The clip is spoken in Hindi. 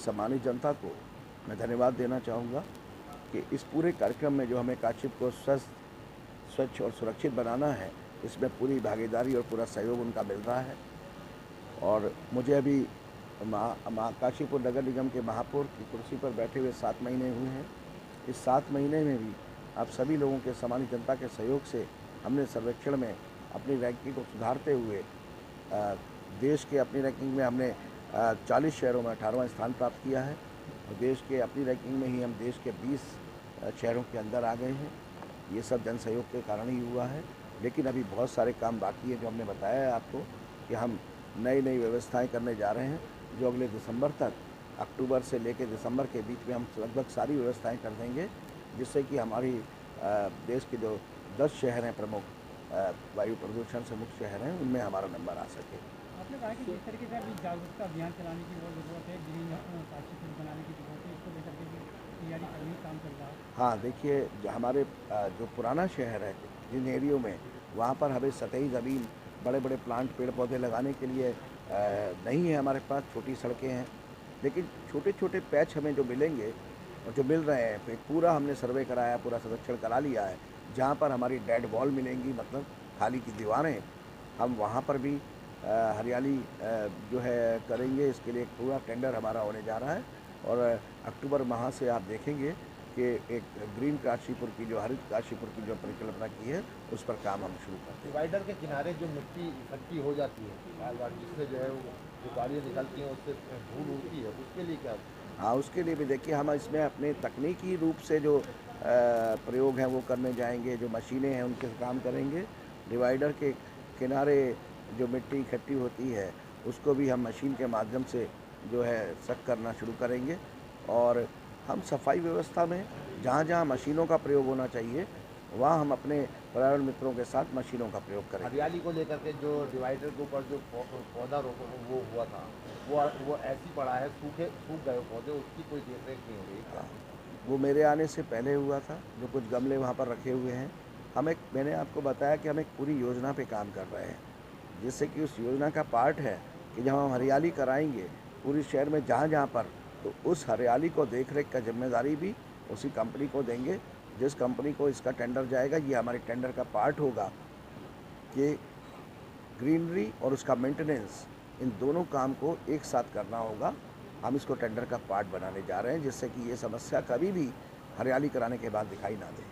सम्मानित जनता को मैं धन्यवाद देना चाहूँगा कि इस पूरे कार्यक्रम में जो हमें काशीपुर को स्वच्छ और सुरक्षित बनाना है, इसमें पूरी भागीदारी और पूरा सहयोग उनका मिल रहा है। और मुझे अभी काशीपुर नगर निगम के महापौर की कुर्सी पर बैठे हुए 7 महीने हुए हैं। इस 7 महीने में भी आप सभी लोगों के सम्मानित जनता के सहयोग से हमने सर्वेक्षण में अपनी रैंकिंग को सुधारते हुए देश के अपनी रैंकिंग में हमने 40 शहरों में 18वां स्थान प्राप्त किया है। और देश के अपनी रैंकिंग में ही हम देश के 20 शहरों के अंदर आ गए हैं। ये सब जन सहयोग के कारण ही हुआ है। लेकिन अभी बहुत सारे काम बाकी हैं जो हमने बताया है आपको कि हम नई व्यवस्थाएं करने जा रहे हैं, जो अगले दिसंबर तक, अक्टूबर से लेकर दिसंबर के बीच में हम लगभग सारी व्यवस्थाएं कर देंगे, जिससे कि हमारी देश के जो 10 शहर हैं प्रमुख वायु प्रदूषण से मुक्त शहर हैं, उनमें हमारा नंबर आ सके। आपने कहा कि जिस तरीके से अभी जागरूकता अभियान चलाने की बहुत ज़रूरत है, ग्रीन काशीपुर बनाने की ज़रूरत है, इसको लेकर के तैयारी करने काम चल रहा है। हाँ, देखिए हमारे जो पुराना शहर है, जिन एरियो में वहाँ पर हमें सतही ज़मीन, बड़े बड़े प्लांट, पेड़ पौधे लगाने के लिए नहीं है हमारे पास, छोटी सड़कें हैं। लेकिन छोटे छोटे पैच हमें जो मिलेंगे और जो मिल रहे हैं, फिर पूरा हमने सर्वे कराया, पूरा सर्वेक्षण करा लिया है। जहाँ पर हमारी डेड वॉल मिलेंगी, मतलब खाली की दीवारें, हम वहाँ पर भी हरियाली जो है करेंगे। इसके लिए एक पूरा टेंडर हमारा होने जा रहा है और अक्टूबर माह से आप देखेंगे कि एक ग्रीन काशीपुर की, जो हरित काशीपुर की जो परिकल्पना की है, उस पर काम हम शुरू करते हैं। डिवाइडर के किनारे जो मिट्टी इकट्ठी हो जाती है बार बार, जिससे जो है वो जो गाड़ियाँ निकलती हैं उससे धूल उड़ती है, उसके लिए क्या? हाँ, उसके लिए भी देखिए हम इसमें अपने तकनीकी रूप से जो प्रयोग हैं वो करने जाएंगे, जो मशीनें हैं उनके काम करेंगे। डिवाइडर के किनारे जो मिट्टी इकट्ठी होती है उसको भी हम मशीन के माध्यम से जो है सख्त करना शुरू करेंगे। और हम सफाई व्यवस्था में जहाँ जहाँ मशीनों का प्रयोग होना चाहिए, वहाँ हम अपने पर्यावरण मित्रों के साथ मशीनों का प्रयोग करेंगे। हरियाली को लेकर के जो डिवाइडर के ऊपर जो पौधा रोपण वो हुआ था, वो ऐसी पड़ा है, सूख गए पौधे, उसकी कोई देख रेख नहीं हो रही। वो मेरे आने से पहले हुआ था, जो कुछ गमले वहाँ पर रखे हुए हैं। मैंने आपको बताया कि हम एक पूरी योजना पे काम कर रहे हैं, जिससे कि उस योजना का पार्ट है कि जब हम हरियाली कराएंगे पूरे शहर में जहाँ जहाँ पर, तो उस हरियाली को देख रेख का जिम्मेदारी भी उसी कंपनी को देंगे। जिस कंपनी को इसका टेंडर जाएगा, ये हमारे टेंडर का पार्ट होगा कि ग्रीनरी और उसका मेंटेनेंस, इन दोनों काम को एक साथ करना होगा। हम इसको टेंडर का पार्ट बनाने जा रहे हैं, जिससे कि ये समस्या कभी भी हरियाली कराने के बाद दिखाई ना दे।